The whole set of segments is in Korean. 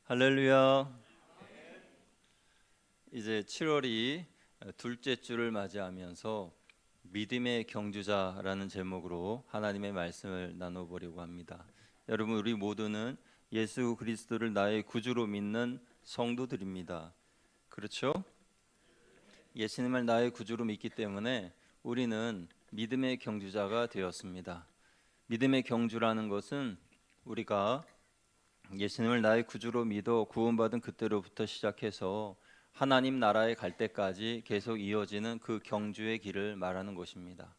할렐루야. 이제 7월이 둘째 주를 맞이하면서 믿음의 경주자라는 제목으로 하나님의 말씀을 나눠보려고 합니다. 여러분, 우리 모두는 예수 그리스도를 나의 구주로 믿는 성도들입니다. 그렇죠? 예수님을 나의 구주로 믿기 때문에 우리는 믿음의 경주자가 되었습니다. 믿음의 경주라는 것은 우리가 예수님을 나의 구주로 믿어 구원받은 그때로부터 시작해서 하나님 나라에 갈 때까지 계속 이어지는 그 경주의 길을 말하는 것입니다.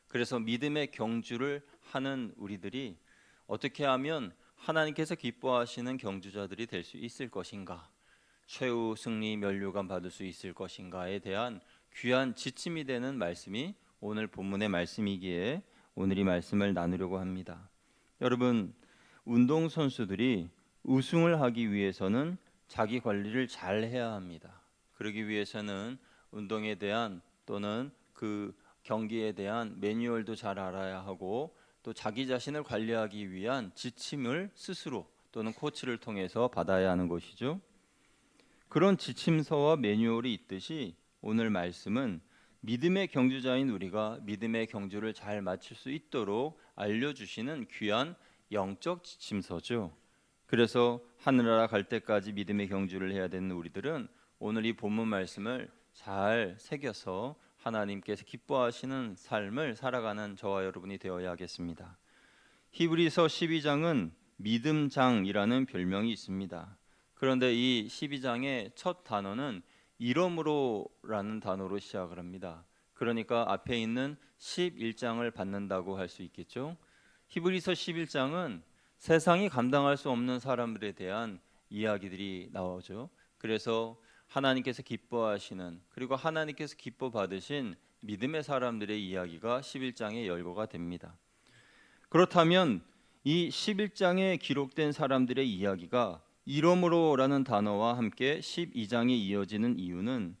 그래서 믿음의 경주를 하는 우리들이 어떻게 하면 하나님께서 기뻐하시는 경주자들이 될 수 있을 것인가, 최후 승리 면류관 받을 수 있을 것인가에 대한 귀한 지침이 되는 말씀이 오늘 본문의 말씀이기에 오늘 이 말씀을 나누려고 합니다. 여러분, 운동선수들이 우승을 하기 위해서는 자기 관리를 잘 해야 합니다. 그러기 위해서는 운동에 대한 또는 그 경기에 대한 매뉴얼도 잘 알아야 하고 또 자기 자신을 관리하기 위한 지침을 스스로 또는 코치를 통해서 받아야 하는 것이죠. 그런 지침서와 매뉴얼이 있듯이 오늘 말씀은 믿음의 경주자인 우리가 믿음의 경주를 잘 마칠 수 있도록 알려주시는 귀한 영적 지침서죠. 그래서 하늘나라 갈 때까지 믿음의 경주를 해야 되는 우리들은 오늘 이 본문 말씀을 잘 새겨서 하나님께서 기뻐하시는 삶을 살아가는 저와 여러분이 되어야 하겠습니다. 히브리서 12장은 믿음장이라는 별명이 있습니다. 그런데 이 12장의 첫 단어는 이러므로라는 단어로 시작을 합니다. 그러니까 앞에 있는 11장을 받는다고 할 수 있겠죠. 히브리서 11장은 세상이 감당할 수 없는 사람들에 대한 이야기들이 나오죠. 그래서 하나님께서 기뻐하시는 그리고 하나님께서 기뻐 받으신 믿음의 사람들의 이야기가 11장의 열거가 됩니다. 그렇다면 이 11장에 기록된 사람들의 이야기가 이러므로라는 단어와 함께 12장에 이어지는 이유는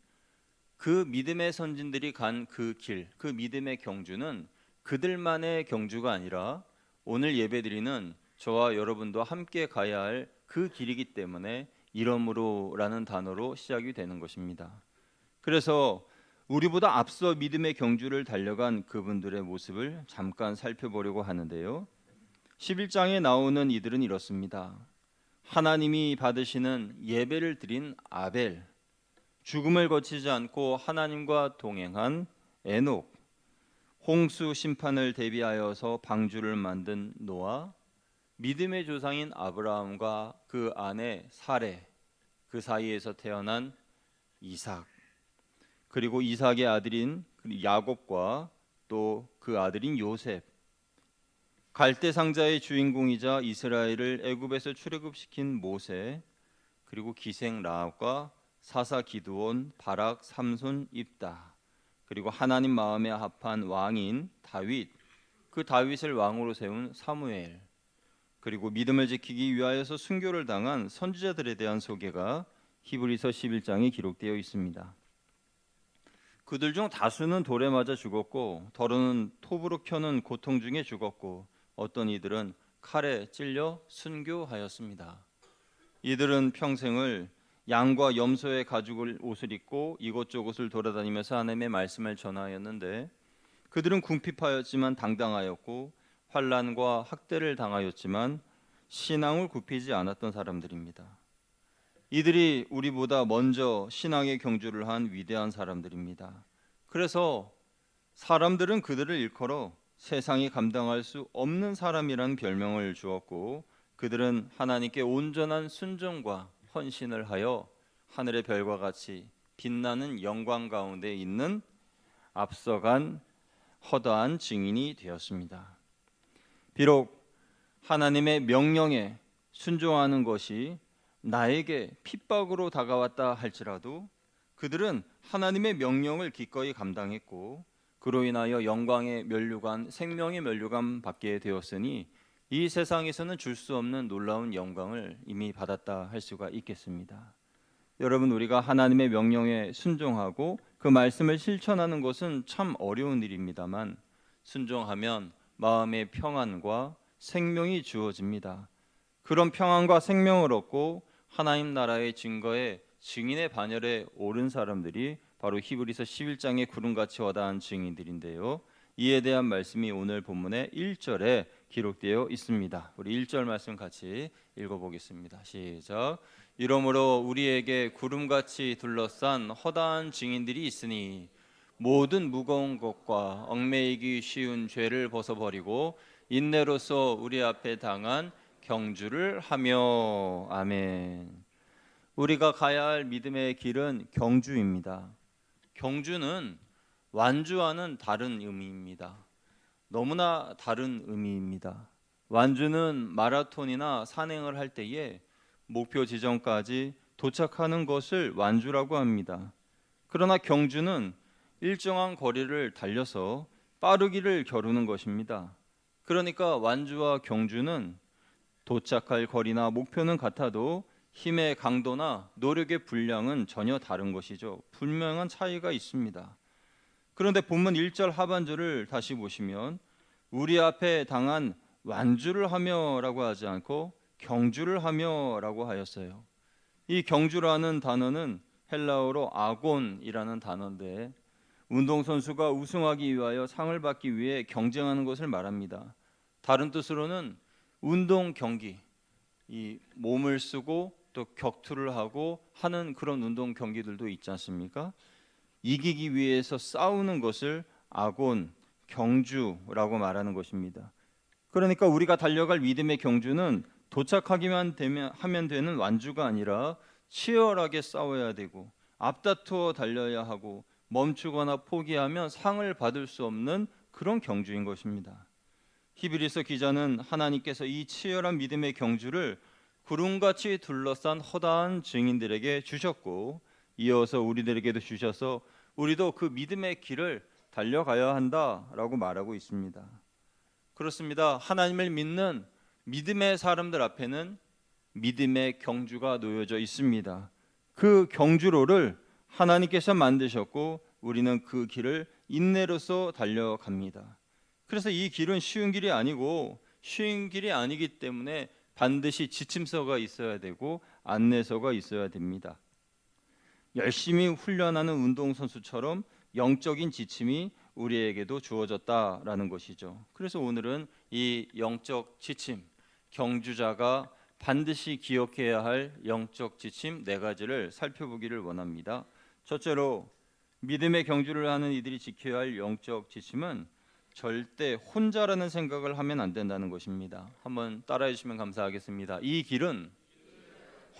그 믿음의 선진들이 간 그 길, 그 믿음의 경주는 그들만의 경주가 아니라 오늘 예배드리는 저와 여러분도 함께 가야 할 그 길이기 때문에 이러므로라는 단어로 시작이 되는 것입니다. 그래서 우리보다 앞서 믿음의 경주를 달려간 그분들의 모습을 잠깐 살펴보려고 하는데요. 11장에 나오는 이들은 이렇습니다. 하나님이 받으시는 예배를 드린 아벨, 죽음을 거치지 않고 하나님과 동행한 에녹, 홍수 심판을 대비하여서 방주를 만든 노아, 믿음의 조상인 아브라함과 그 아내 사레, 그 사이에서 태어난 이삭, 그리고 이삭의 아들인 야곱과 또 그 아들인 요셉, 갈대 상자의 주인공이자 이스라엘을 애굽에서 출애굽시킨 모세, 그리고 기생 라합과 사사 기드온, 바락, 삼손, 입다, 그리고 하나님 마음에 합한 왕인 다윗, 그 다윗을 왕으로 세운 사무엘, 그리고 믿음을 지키기 위하여서 순교를 당한 선지자들에 대한 소개가 히브리서 11장에 기록되어 있습니다. 그들 중 다수는 돌에 맞아 죽었고 더러는 톱으로 켜는 고통 중에 죽었고 어떤 이들은 칼에 찔려 순교하였습니다. 이들은 평생을 양과 염소의 가죽을 옷을 입고 이곳저곳을 돌아다니면서 하나님의 말씀을 전하였는데 그들은 궁핍하였지만 당당하였고 환난과 학대를 당하였지만 신앙을 굽히지 않았던 사람들입니다. 이들이 우리보다 먼저 신앙의 경주를 한 위대한 사람들입니다. 그래서 사람들은 그들을 일컬어 세상이 감당할 수 없는 사람이라는 별명을 주었고 그들은 하나님께 온전한 순종과 헌신을 하여 하늘의 별과 같이 빛나는 영광 가운데 있는 앞서간 허다한 증인이 되었습니다. 비록 하나님의 명령에 순종하는 것이 나에게 핍박으로 다가왔다 할지라도 그들은 하나님의 명령을 기꺼이 감당했고 그로 인하여 영광의 면류관, 생명의 면류관 받게 되었으니 이 세상에서는 줄 수 없는 놀라운 영광을 이미 받았다 할 수가 있겠습니다. 여러분, 우리가 하나님의 명령에 순종하고 그 말씀을 실천하는 것은 참 어려운 일입니다만 순종하면 마음의 평안과 생명이 주어집니다. 그런 평안과 생명을 얻고 하나님 나라의 증거에 증인의 반열에 오른 사람들이 바로 히브리서 11장의 구름같이 허다한 증인들인데요. 이에 대한 말씀이 오늘 본문의 1절에 기록되어 있습니다. 우리 1절 말씀 같이 읽어보겠습니다. 시작. 이러므로 우리에게 구름같이 둘러싼 허다한 증인들이 있으니 모든 무거운 것과 얽매이기 쉬운 죄를 벗어버리고 인내로서 우리 앞에 당한 경주를 하며. 아멘. 우리가 가야 할 믿음의 길은 경주입니다. 경주는 완주와는 다른 의미입니다. 너무나 다른 의미입니다. 완주는 마라톤이나 산행을 할 때에 목표 지점까지 도착하는 것을 완주라고 합니다. 그러나 경주는 일정한 거리를 달려서 빠르기를 겨루는 것입니다. 그러니까 완주와 경주는 도착할 거리나 목표는 같아도 힘의 강도나 노력의 분량은 전혀 다른 것이죠. 분명한 차이가 있습니다. 그런데 본문 1절 하반절을 다시 보시면 우리 앞에 당한 완주를 하며라고 하지 않고 경주를 하며라고 하였어요. 이 경주라는 단어는 헬라어로 아곤이라는 단어인데 운동선수가 우승하기 위하여 상을 받기 위해 경쟁하는 것을 말합니다. 다른 뜻으로는 운동 경기, 이 몸을 쓰고 또 격투를 하고 하는 그런 운동 경기들도 있지 않습니까? 이기기 위해서 싸우는 것을 아곤, 경주라고 말하는 것입니다. 그러니까 우리가 달려갈 믿음의 경주는 도착하기만 하면 되는 완주가 아니라 치열하게 싸워야 되고 앞다투어 달려야 하고 멈추거나 포기하면 상을 받을 수 없는 그런 경주인 것입니다. 히브리서 기자는 하나님께서 이 치열한 믿음의 경주를 구름같이 둘러싼 허다한 증인들에게 주셨고 이어서 우리들에게도 주셔서 우리도 그 믿음의 길을 달려가야 한다라고 말하고 있습니다. 그렇습니다. 하나님을 믿는 믿음의 사람들 앞에는 믿음의 경주가 놓여져 있습니다. 그 경주로를 하나님께서 만드셨고 우리는 그 길을 인내로서 달려갑니다. 그래서 이 길은 쉬운 길이 아니고 쉬운 길이 아니기 때문에 반드시 지침서가 있어야 되고 안내서가 있어야 됩니다. 열심히 훈련하는 운동선수처럼 영적인 지침이 우리에게도 주어졌다라는 것이죠. 그래서 오늘은 이 영적 지침, 경주자가 반드시 기억해야 할 영적 지침 4가지를 살펴보기를 원합니다. 첫째로 믿음의 경주를 하는 이들이 지켜야 할 영적 지침은 절대 혼자라는 생각을 하면 안 된다는 것입니다. 한번 따라해 주시면 감사하겠습니다. 이 길은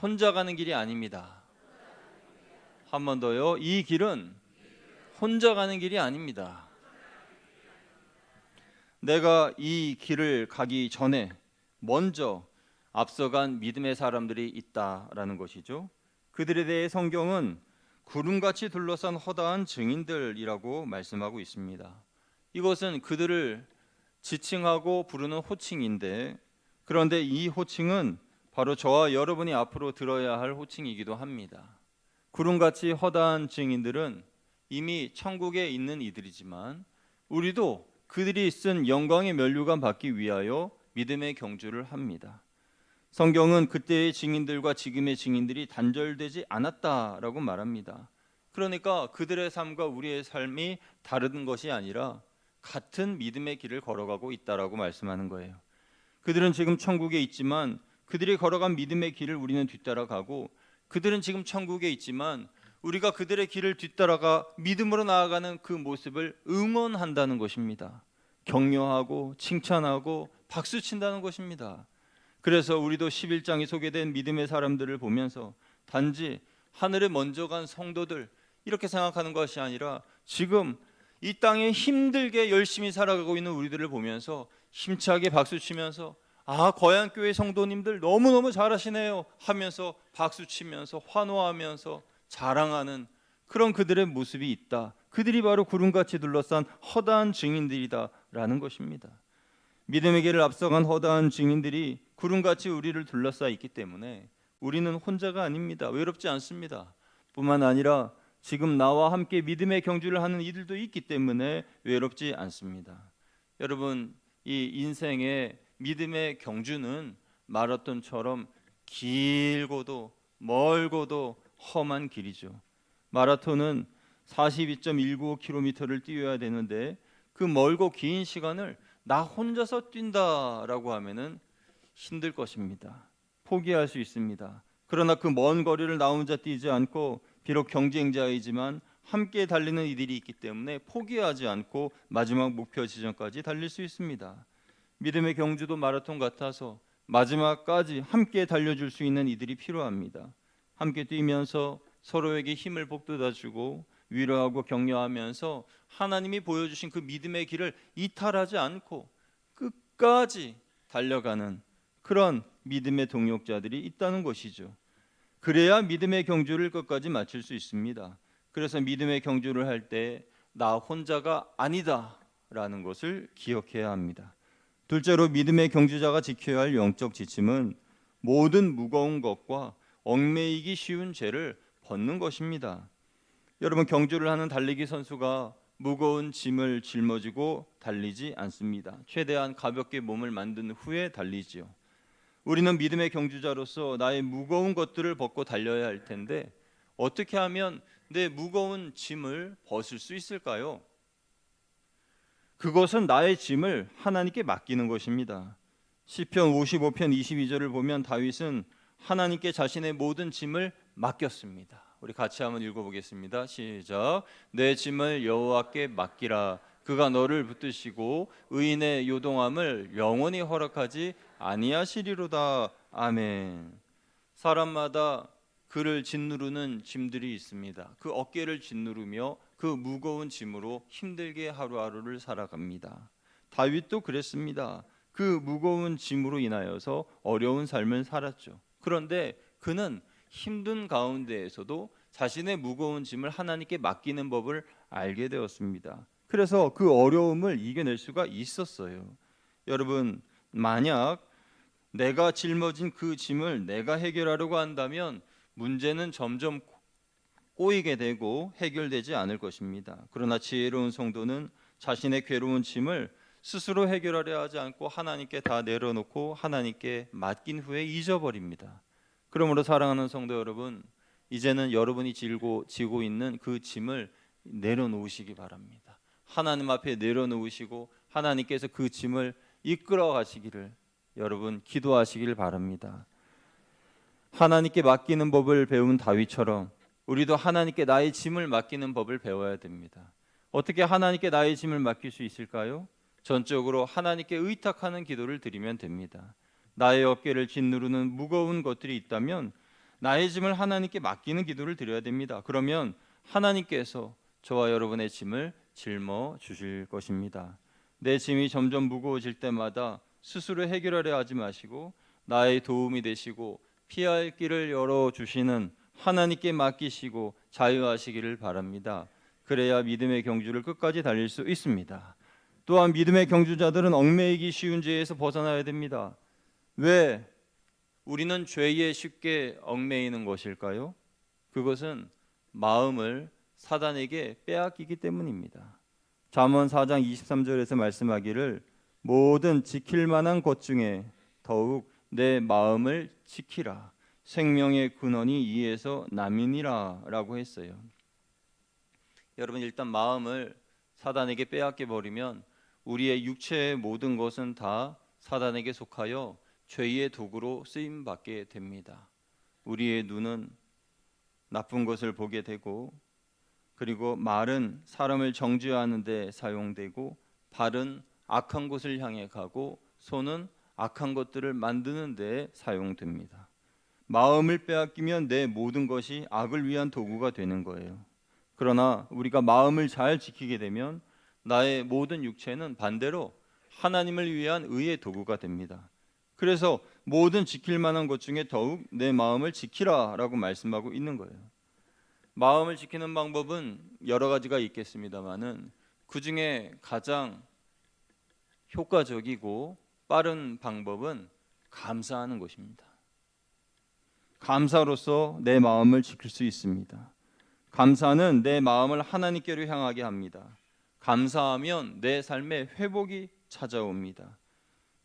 혼자 가는 길이 아닙니다. 한 번 더요. 이 길은 혼자 가는 길이 아닙니다. 내가 이 길을 가기 전에 먼저 앞서간 믿음의 사람들이 있다라는 것이죠. 그들에 대해 성경은 구름같이 둘러싼 허다한 증인들이라고 말씀하고 있습니다. 이것은 그들을 지칭하고 부르는 호칭인데 그런데 이 호칭은 바로 저와 여러분이 앞으로 들어야 할 호칭이기도 합니다. 구름같이 허다한 증인들은 이미 천국에 있는 이들이지만 우리도 그들이 쓴 영광의 면류관 받기 위하여 믿음의 경주를 합니다. 성경은 그때의 증인들과 지금의 증인들이 단절되지 않았다라고 말합니다. 그러니까 그들의 삶과 우리의 삶이 다른 것이 아니라 같은 믿음의 길을 걸어가고 있다라고 말씀하는 거예요. 그들은 지금 천국에 있지만 그들이 걸어간 믿음의 길을 우리는 뒤따라가고 그들은 지금 천국에 있지만 우리가 그들의 길을 뒤따라가 믿음으로 나아가는 그 모습을 응원한다는 것입니다. 격려하고 칭찬하고 박수친다는 것입니다. 그래서 우리도 11장에 소개된 믿음의 사람들을 보면서 단지 하늘에 먼저 간 성도들 이렇게 생각하는 것이 아니라 지금 이 땅에 힘들게 열심히 살아가고 있는 우리들을 보면서 힘차게 박수치면서 거양교회 성도님들 너무너무 잘하시네요 하면서 박수치면서 환호하면서 자랑하는 그런 그들의 모습이 있다. 그들이 바로 구름같이 둘러싼 허다한 증인들이다라는 것입니다. 믿음의 길을 앞서간 허다한 증인들이 구름같이 우리를 둘러싸 있기 때문에 우리는 혼자가 아닙니다. 외롭지 않습니다. 뿐만 아니라 지금 나와 함께 믿음의 경주를 하는 이들도 있기 때문에 외롭지 않습니다. 여러분, 이 인생의 믿음의 경주는 마라톤처럼 길고도 멀고도 험한 길이죠. 마라톤은 42.195km를 뛰어야 되는데 그 멀고 긴 시간을 나 혼자서 뛴다라고 하면은 힘들 것입니다. 포기할 수 있습니다. 그러나 그 먼 거리를 나 혼자 뛰지 않고 비록 경쟁자이지만 함께 달리는 이들이 있기 때문에 포기하지 않고 마지막 목표 지점까지 달릴 수 있습니다. 믿음의 경주도 마라톤 같아서 마지막까지 함께 달려줄 수 있는 이들이 필요합니다. 함께 뛰면서 서로에게 힘을 북돋아주고 위로하고 격려하면서 하나님이 보여주신 그 믿음의 길을 이탈하지 않고 끝까지 달려가는 그런 믿음의 동역자들이 있다는 것이죠. 그래야 믿음의 경주를 끝까지 마칠 수 있습니다. 그래서 믿음의 경주를 할 때 나 혼자가 아니다라는 것을 기억해야 합니다. 둘째로 믿음의 경주자가 지켜야 할 영적 지침은 모든 무거운 것과 얽매이기 쉬운 죄를 벗는 것입니다. 여러분, 경주를 하는 달리기 선수가 무거운 짐을 짊어지고 달리지 않습니다. 최대한 가볍게 몸을 만든 후에 달리지요. 우리는 믿음의 경주자로서 나의 무거운 것들을 벗고 달려야 할 텐데 어떻게 하면 내 무거운 짐을 벗을 수 있을까요? 그것은 나의 짐을 하나님께 맡기는 것입니다. 시편 55편 22절을 보면 다윗은 하나님께 자신의 모든 짐을 맡겼습니다. 우리 같이 한번 읽어보겠습니다. 시작. 내 짐을 여호와께 맡기라. 그가 너를 붙드시고 의인의 요동함을 영원히 허락하지 아니하시리로다. 아멘. 사람마다 그를 짓누르는 짐들이 있습니다. 그 어깨를 짓누르며 그 무거운 짐으로 힘들게 하루하루를 살아갑니다. 다윗도 그랬습니다. 그 무거운 짐으로 인하여서 어려운 삶을 살았죠. 그런데 그는 힘든 가운데에서도 자신의 무거운 짐을 하나님께 맡기는 법을 알게 되었습니다. 그래서 그 어려움을 이겨낼 수가 있었어요. 여러분, 만약 내가 짊어진 그 짐을 내가 해결하려고 한다면 문제는 점점 꼬이게 되고 해결되지 않을 것입니다. 그러나 지혜로운 성도는 자신의 괴로운 짐을 스스로 해결하려 하지 않고 하나님께 다 내려놓고 하나님께 맡긴 후에 잊어버립니다. 그러므로 사랑하는 성도 여러분, 이제는 여러분이 지고 있는 그 짐을 내려놓으시기 바랍니다. 하나님 앞에 내려놓으시고 하나님께서 그 짐을 이끌어 가시기를 여러분 기도하시길 바랍니다. 하나님께 맡기는 법을 배운 다윗처럼 우리도 하나님께 나의 짐을 맡기는 법을 배워야 됩니다. 어떻게 하나님께 나의 짐을 맡길 수 있을까요? 전적으로 하나님께 의탁하는 기도를 드리면 됩니다. 나의 어깨를 짓누르는 무거운 것들이 있다면 나의 짐을 하나님께 맡기는 기도를 드려야 됩니다. 그러면 하나님께서 저와 여러분의 짐을 짊어 주실 것입니다. 내 짐이 점점 무거워질 때마다 스스로 해결하려 하지 마시고 나의 도움이 되시고 피할 길을 열어주시는 하나님께 맡기시고 자유하시기를 바랍니다. 그래야 믿음의 경주를 끝까지 달릴 수 있습니다. 또한 믿음의 경주자들은 얽매이기 쉬운 죄에서 벗어나야 됩니다. 왜 우리는 죄에 쉽게 얽매이는 것일까요? 그것은 마음을 사단에게 빼앗기기 때문입니다. 잠언 4장 23절에서 말씀하기를 모든 지킬 만한 것 중에 더욱 내 마음을 지키라. 생명의 근원이 이에서 남이니라 라고 했어요. 여러분, 일단 마음을 사단에게 빼앗겨 버리면 우리의 육체의 모든 것은 다 사단에게 속하여 죄의 도구로 쓰임 받게 됩니다. 우리의 눈은 나쁜 것을 보게 되고, 그리고 말은 사람을 정죄하는 데 사용되고, 발은 악한 곳을 향해 가고, 손은 악한 것들을 만드는 데 사용됩니다. 마음을 빼앗기면 내 모든 것이 악을 위한 도구가 되는 거예요. 그러나 우리가 마음을 잘 지키게 되면 나의 모든 육체는 반대로 하나님을 위한 의의 도구가 됩니다. 그래서 모든 지킬 만한 것 중에 더욱 내 마음을 지키라라고 말씀하고 있는 거예요. 마음을 지키는 방법은 여러 가지가 있겠습니다만은 그 중에 가장 효과적이고 빠른 방법은 감사하는 것입니다. 감사로서 내 마음을 지킬 수 있습니다. 감사는 내 마음을 하나님께로 향하게 합니다. 감사하면 내 삶에 회복이 찾아옵니다.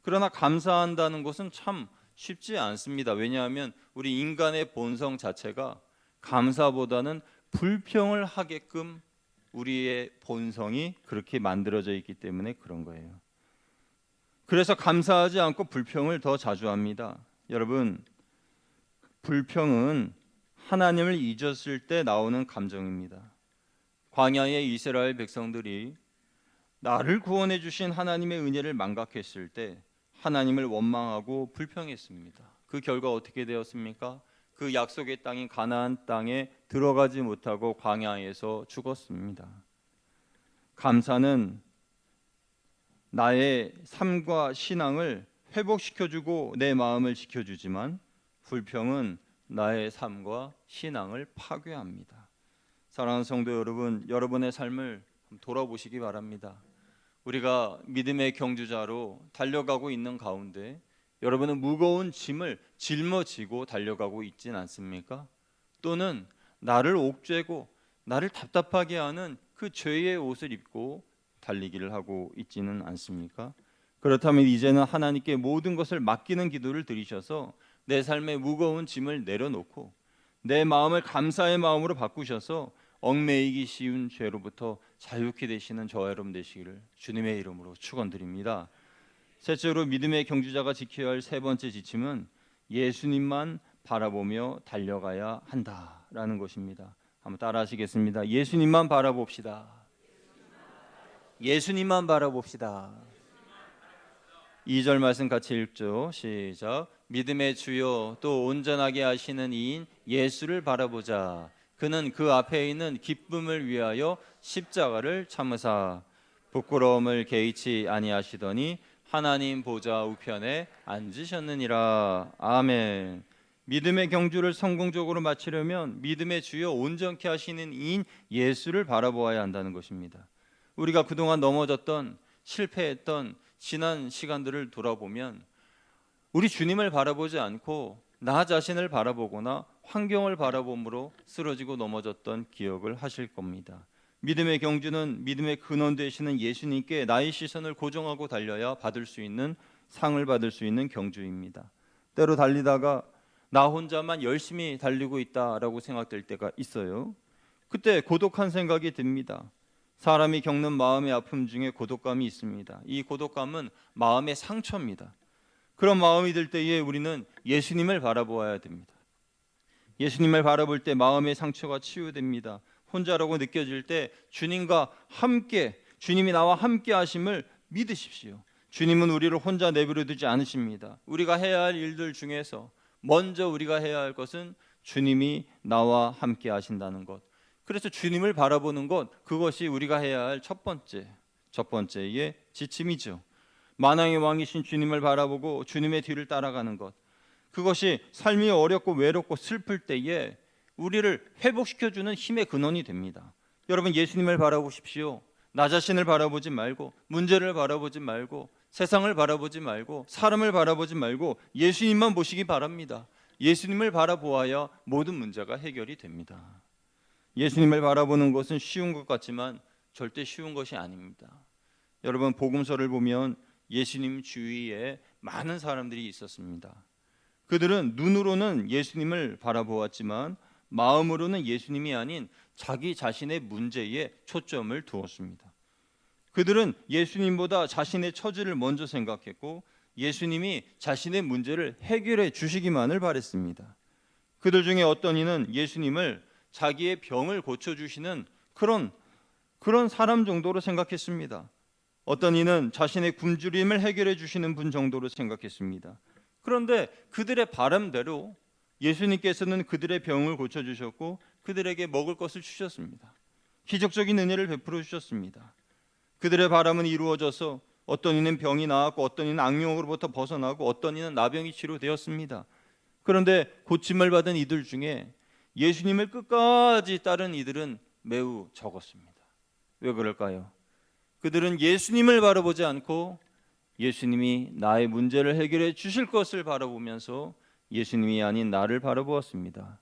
그러나 감사한다는 것은 참 쉽지 않습니다. 왜냐하면 우리 인간의 본성 자체가 감사보다는 불평을 하게끔 우리의 본성이 그렇게 만들어져 있기 때문에 그런 거예요. 그래서 감사하지 않고 불평을 더 자주 합니다. 여러분, 불평은 하나님을 잊었을 때 나오는 감정입니다. 광야의 이스라엘 백성들이 나를 구원해 주신 하나님의 은혜를 망각했을 때 하나님을 원망하고 불평했습니다. 그 결과 어떻게 되었습니까? 그 약속의 땅인 가나안 땅에 들어가지 못하고 광야에서 죽었습니다. 감사는 나의 삶과 신앙을 회복시켜주고 내 마음을 지켜주지만 불평은 나의 삶과 신앙을 파괴합니다. 사랑하는 성도 여러분, 여러분의 삶을 돌아보시기 바랍니다. 우리가 믿음의 경주자로 달려가고 있는 가운데 여러분은 무거운 짐을 짊어지고 달려가고 있진 않습니까? 또는 나를 옥죄고 나를 답답하게 하는 그 죄의 옷을 입고 달리기를 하고 있지는 않습니까? 그렇다면 이제는 하나님께 모든 것을 맡기는 기도를 드리셔서 내 삶의 무거운 짐을 내려놓고 내 마음을 감사의 마음으로 바꾸셔서 얽매이기 쉬운 죄로부터 자유케 되시는 저와 여러분 되시기를 주님의 이름으로 축원드립니다. 셋째로 믿음의 경주자가 지켜야 할 세 번째 지침은 예수님만 바라보며 달려가야 한다라는 것입니다. 한번 따라하시겠습니다. 예수님만 바라봅시다. 예수님만 바라봅시다. 2절 말씀 같이 읽죠. 시작. 믿음의 주요 또 온전하게 하시는 이인 예수를 바라보자. 그는 그 앞에 있는 기쁨을 위하여 십자가를 참으사 부끄러움을 개의치 아니하시더니 하나님 보좌 우편에 앉으셨느니라. 아멘. 믿음의 경주를 성공적으로 마치려면 믿음의 주요 온전케 하시는 이인 예수를 바라보아야 한다는 것입니다. 우리가 그동안 넘어졌던 실패했던 지난 시간들을 돌아보면 우리 주님을 바라보지 않고 나 자신을 바라보거나 환경을 바라봄으로 쓰러지고 넘어졌던 기억을 하실 겁니다. 믿음의 경주는 믿음의 근원 되시는 예수님께 나의 시선을 고정하고 달려야 받을 수 있는 상을 받을 수 있는 경주입니다. 때로 달리다가 나 혼자만 열심히 달리고 있다라고 생각될 때가 있어요. 그때 고독한 생각이 듭니다. 사람이 겪는 마음의 아픔 중에 고독감이 있습니다. 이 고독감은 마음의 상처입니다. 그런 마음이 들 때에 우리는 예수님을 바라보아야 됩니다. 예수님을 바라볼 때 마음의 상처가 치유됩니다. 혼자라고 느껴질 때 주님과 함께, 주님이 나와 함께 하심을 믿으십시오. 주님은 우리를 혼자 내버려 두지 않으십니다. 우리가 해야 할 일들 중에서 먼저 우리가 해야 할 것은 주님이 나와 함께 하신다는 것. 그래서 주님을 바라보는 것, 그것이 우리가 해야 할 첫 번째의 지침이죠. 만왕의 왕이신 주님을 바라보고 주님의 뒤를 따라가는 것, 그것이 삶이 어렵고 외롭고 슬플 때에 우리를 회복시켜주는 힘의 근원이 됩니다. 여러분, 예수님을 바라보십시오. 나 자신을 바라보지 말고, 문제를 바라보지 말고, 세상을 바라보지 말고, 사람을 바라보지 말고 예수님만 보시기 바랍니다. 예수님을 바라보아야 모든 문제가 해결이 됩니다. 예수님을 바라보는 것은 쉬운 것 같지만 절대 쉬운 것이 아닙니다. 여러분, 복음서를 보면 예수님 주위에 많은 사람들이 있었습니다. 그들은 눈으로는 예수님을 바라보았지만 마음으로는 예수님이 아닌 자기 자신의 문제에 초점을 두었습니다. 그들은 예수님보다 자신의 처지를 먼저 생각했고 예수님이 자신의 문제를 해결해 주시기만을 바랬습니다. 그들 중에 어떤 이는 예수님을 자기의 병을 고쳐주시는 그런 사람 정도로 생각했습니다. 어떤 이는 자신의 굶주림을 해결해 주시는 분 정도로 생각했습니다. 그런데 그들의 바람대로 예수님께서는 그들의 병을 고쳐주셨고 그들에게 먹을 것을 주셨습니다. 기적적인 은혜를 베풀어 주셨습니다. 그들의 바람은 이루어져서 어떤 이는 병이 나았고 어떤 이는 악령으로부터 벗어나고 어떤 이는 나병이 치료되었습니다. 그런데 고침을 받은 이들 중에 예수님을 끝까지 따른 이들은 매우 적었습니다. 왜 그럴까요? 그들은 예수님을 바라보지 않고 예수님이 나의 문제를 해결해 주실 것을 바라보면서 예수님이 아닌 나를 바라보았습니다.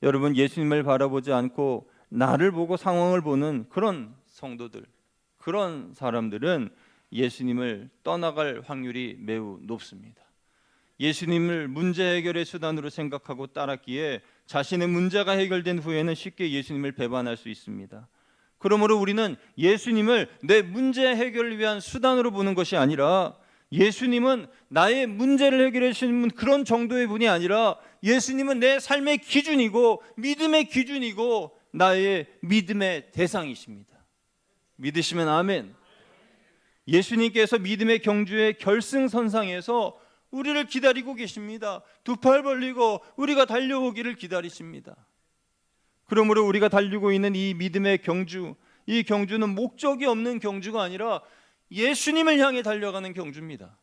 여러분, 예수님을 바라보지 않고 나를 보고 상황을 보는 그런 성도들, 그런 사람들은 예수님을 떠나갈 확률이 매우 높습니다. 예수님을 문제 해결의 수단으로 생각하고 따랐기에 자신의 문제가 해결된 후에는 쉽게 예수님을 배반할 수 있습니다. 그러므로 우리는 예수님을 내 문제 해결을 위한 수단으로 보는 것이 아니라, 예수님은 나의 문제를 해결해 주시는 그런 정도의 분이 아니라, 예수님은 내 삶의 기준이고 믿음의 기준이고 나의 믿음의 대상이십니다. 믿으시면 아멘. 예수님께서 믿음의 경주의 결승선상에서 우리를 기다리고 계십니다. 두 팔 벌리고 우리가 달려오기를 기다리십니다. 그러므로 우리가 달리고 있는 이 믿음의 경주, 이 경주는 목적이 없는 경주가 아니라 예수님을 향해 달려가는 경주입니다.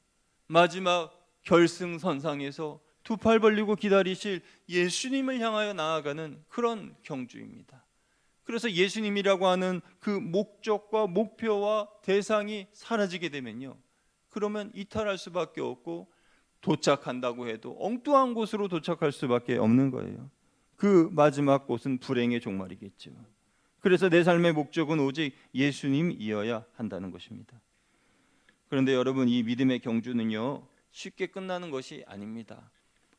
마지막 결승선상에서 두 팔 벌리고 기다리실 예수님을 향하여 나아가는 그런 경주입니다. 그래서 예수님이라고 하는 그 목적과 목표와 대상이 사라지게 되면요, 그러면 이탈할 수밖에 없고, 도착한다고 해도 엉뚱한 곳으로 도착할 수밖에 없는 거예요. 그 마지막 곳은 불행의 종말이겠죠. 그래서 내 삶의 목적은 오직 예수님이어야 한다는 것입니다. 그런데 여러분, 이 믿음의 경주는요, 쉽게 끝나는 것이 아닙니다.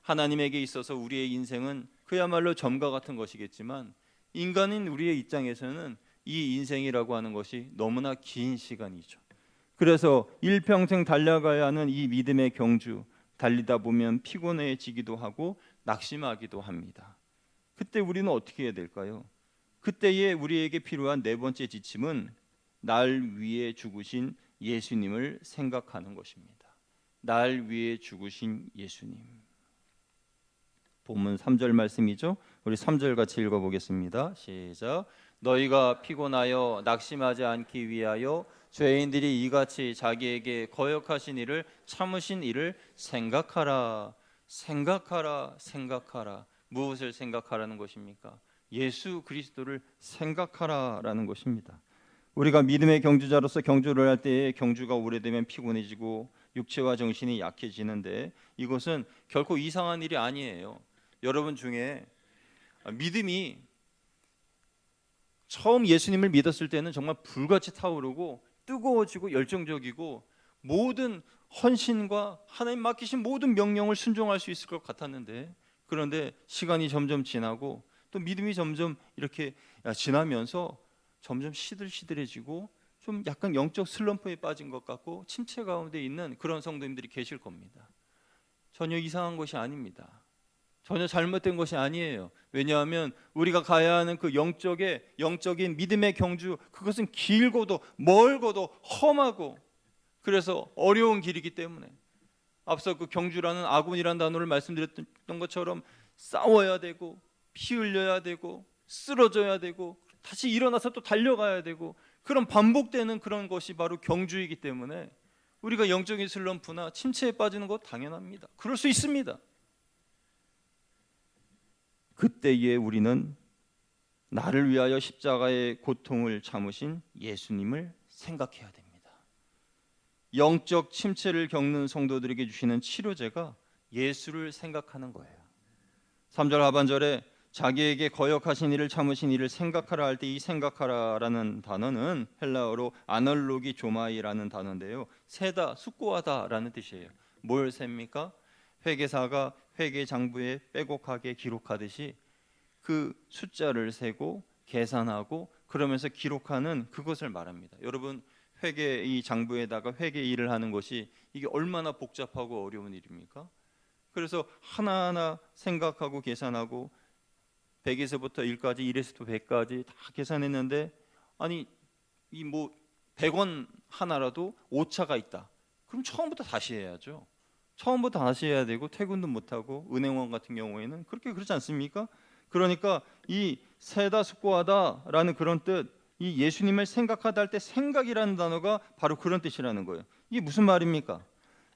하나님에게 있어서 우리의 인생은 그야말로 점과 같은 것이겠지만, 인간인 우리의 입장에서는 이 인생이라고 하는 것이 너무나 긴 시간이죠. 그래서 일평생 달려가야 하는 이 믿음의 경주, 달리다 보면 피곤해지기도 하고 낙심하기도 합니다. 그때 우리는 어떻게 해야 될까요? 그때에 우리에게 필요한 네 번째 지침은 날 위해 죽으신 예수님을 생각하는 것입니다. 날 위해 죽으신 예수님. 본문 3절 말씀이죠. 우리 3절 같이 읽어보겠습니다. 시작. 너희가 피곤하여 낙심하지 않기 위하여 죄인들이 이같이 자기에게 거역하신 일을 참으신 일을 생각하라. 생각하라. 생각하라. 무엇을 생각하라는 것입니까? 예수 그리스도를 생각하라라는 것입니다. 우리가 믿음의 경주자로서 경주를 할 때에 경주가 오래되면 피곤해지고 육체와 정신이 약해지는데, 이것은 결코 이상한 일이 아니에요. 여러분 중에 믿음이 처음 예수님을 믿었을 때는 정말 불같이 타오르고 뜨거워지고 열정적이고 모든 헌신과 하나님 맡기신 모든 명령을 순종할 수 있을 것 같았는데, 그런데 시간이 점점 지나고 또 믿음이 점점 이렇게 지나면서 점점 시들시들해지고 좀 약간 영적 슬럼프에 빠진 것 같고 침체 가운데 있는 그런 성도님들이 계실 겁니다. 전혀 이상한 것이 아닙니다. 전혀 잘못된 것이 아니에요. 왜냐하면 우리가 가야 하는 그 영적인 믿음의 경주, 그것은 길고도 멀고도 험하고 그래서 어려운 길이기 때문에, 앞서 그 경주라는 아군이라는 단어를 말씀드렸던 것처럼 싸워야 되고 피 흘려야 되고 쓰러져야 되고 다시 일어나서 또 달려가야 되고, 그런 반복되는 그런 것이 바로 경주이기 때문에 우리가 영적인 슬럼프나 침체에 빠지는 것 당연합니다. 그럴 수 있습니다. 그때에 우리는 나를 위하여 십자가의 고통을 참으신 예수님을 생각해야 됩니다. 영적 침체를 겪는 성도들에게 주시는 치료제가 예수를 생각하는 거예요. 3절 하반절에 자기에게 거역하신 일을 참으신 일을 생각하라 할 때, 이 생각하라라는 단어는 헬라어로 아널로기 조마이라는 단어인데요, 세다, 숙고하다라는 뜻이에요. 뭘 셉니까? 회계사가 회계 장부에 빼곡하게 기록하듯이 그 숫자를 세고 계산하고 그러면서 기록하는 그것을 말합니다. 여러분, 회계 이 장부에다가 회계 일을 하는 것이 이게 얼마나 복잡하고 어려운 일입니까? 그래서 하나하나 생각하고 계산하고 100에서부터 1까지 1에서부터 100까지 다 계산했는데, 아니 이 뭐 100원 하나라도 오차가 있다. 그럼 처음부터 다시 해야죠. 처음부터 다시 해야 되고 퇴근도 못하고, 은행원 같은 경우에는 그렇지 않습니까? 그러니까 이 세다 숙고하다라는 그런 뜻, 이 예수님을 생각하다 할 때 생각이라는 단어가 바로 그런 뜻이라는 거예요. 이게 무슨 말입니까?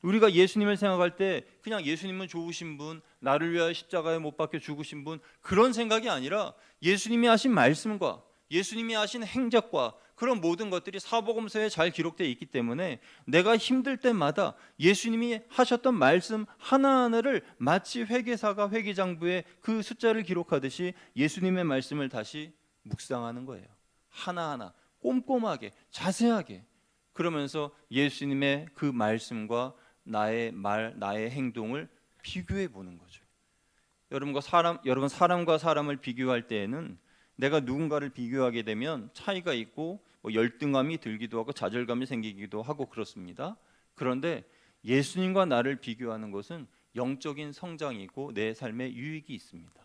우리가 예수님을 생각할 때 그냥 예수님은 좋으신 분, 나를 위하여 십자가에 못 박혀 죽으신 분, 그런 생각이 아니라 예수님이 하신 말씀과 예수님이 하신 행적과 그런 모든 것들이 사복음서에 잘 기록되어 있기 때문에 내가 힘들 때마다 예수님이 하셨던 말씀 하나하나를 마치 회계사가 회계장부에 그 숫자를 기록하듯이 예수님의 말씀을 다시 묵상하는 거예요. 하나하나 꼼꼼하게 자세하게. 그러면서 예수님의 그 말씀과 나의 말, 나의 행동을 비교해 보는 거죠. 여러분 사람과 사람을 비교할 때에는 내가 누군가를 비교하게 되면 차이가 있고 열등감이 들기도 하고 좌절감이 생기기도 하고 그렇습니다. 그런데 예수님과 나를 비교하는 것은 영적인 성장이고 내 삶에 유익이 있습니다.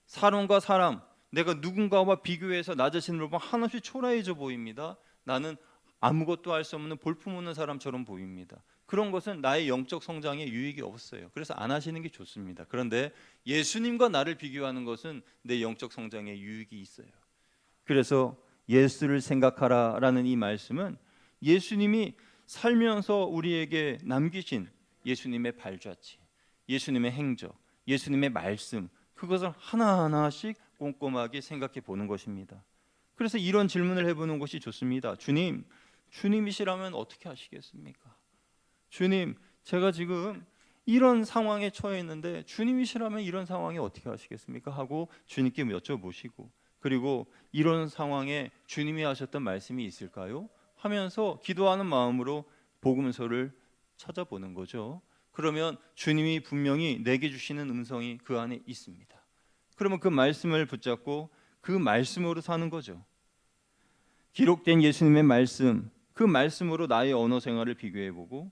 사람과 사람, 내가 누군가와 비교해서 나 자신을 보면 한없이 초라해져 보입니다. 나는 아무것도 할 수 없는 볼품없는 사람처럼 보입니다. 그런 것은 나의 영적 성장에 유익이 없어요. 그래서 안 하시는 게 좋습니다. 그런데 예수님과 나를 비교하는 것은 내 영적 성장에 유익이 있어요. 그래서 예수를 생각하라라는 이 말씀은 예수님이 살면서 우리에게 남기신 예수님의 발자취, 예수님의 행적, 예수님의 말씀, 그것을 하나하나씩 꼼꼼하게 생각해 보는 것입니다. 그래서 이런 질문을 해보는 것이 좋습니다. 주님이시라면 어떻게 하시겠습니까? 주님, 제가 지금 이런 상황에 처해 있는데 주님이시라면 이런 상황에 어떻게 하시겠습니까? 하고 주님께 여쭤보시고, 그리고 이런 상황에 주님이 하셨던 말씀이 있을까요? 하면서 기도하는 마음으로 복음서를 찾아보는 거죠. 그러면 주님이 분명히 내게 주시는 음성이 그 안에 있습니다. 그러면 그 말씀을 붙잡고 그 말씀으로 사는 거죠. 기록된 예수님의 말씀, 그 말씀으로 나의 언어 생활을 비교해보고,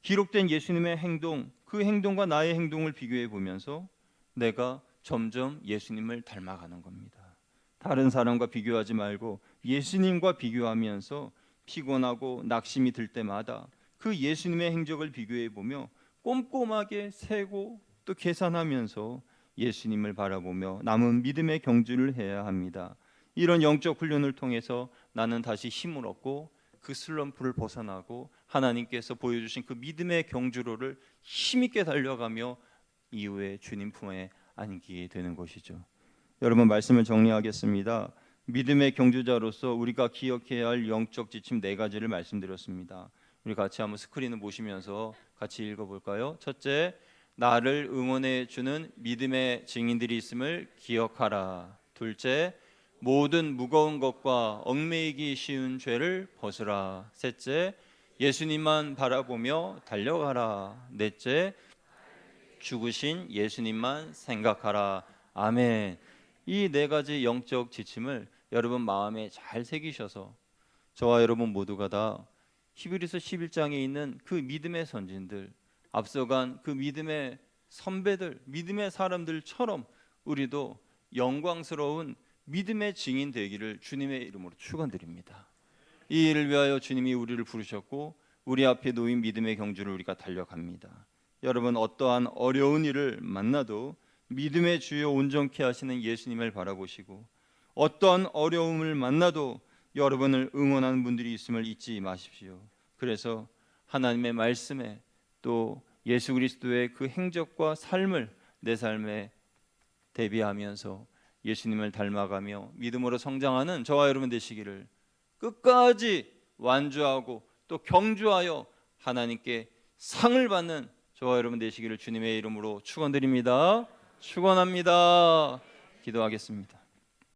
기록된 예수님의 행동, 그 행동과 나의 행동을 비교해 보면서 내가 점점 예수님을 닮아가는 겁니다. 다른 사람과 비교하지 말고 예수님과 비교하면서 피곤하고 낙심이 들 때마다 그 예수님의 행적을 비교해 보며 꼼꼼하게 세고 또 계산하면서 예수님을 바라보며 남은 믿음의 경주를 해야 합니다. 이런 영적 훈련을 통해서 나는 다시 힘을 얻고 그 슬럼프를 벗어나고 하나님께서 보여주신 그 믿음의 경주로를 힘있게 달려가며 이후에 주님 품에 안기게 되는 것이죠. 여러분, 말씀을 정리하겠습니다. 믿음의 경주자로서 우리가 기억해야 할 영적 지침 4가지를 말씀드렸습니다. 우리 같이 한번 스크린을 보시면서 같이 읽어볼까요? 첫째, 나를 응원해 주는 믿음의 증인들이 있음을 기억하라. 둘째, 모든 무거운 것과 얽매이기 쉬운 죄를 벗으라. 셋째, 예수님만 바라보며 달려가라. 넷째, 죽으신 예수님만 생각하라. 아멘. 이 4가지 영적 지침을 여러분 마음에 잘 새기셔서 저와 여러분 모두가 다 히브리서 11장에 있는 그 믿음의 선진들, 앞서간 그 믿음의 선배들, 믿음의 사람들처럼 우리도 영광스러운 믿음의 증인 되기를 주님의 이름으로 축원드립니다. 이 일을 위하여 주님이 우리를 부르셨고 우리 앞에 놓인 믿음의 경주를 우리가 달려갑니다. 여러분, 어떠한 어려운 일을 만나도 믿음의 주요 온전케 하시는 예수님을 바라보시고 어떠한 어려움을 만나도 여러분을 응원하는 분들이 있음을 잊지 마십시오. 그래서 하나님의 말씀에 또 예수 그리스도의 그 행적과 삶을 내 삶에 대비하면서 예수님을 닮아가며 믿음으로 성장하는 저와 여러분 되시기를 끝까지 완주하고 또 경주하여 하나님께 상을 받는 저와 여러분 되시기를 주님의 이름으로 축원드립니다. 축원합니다. 기도하겠습니다.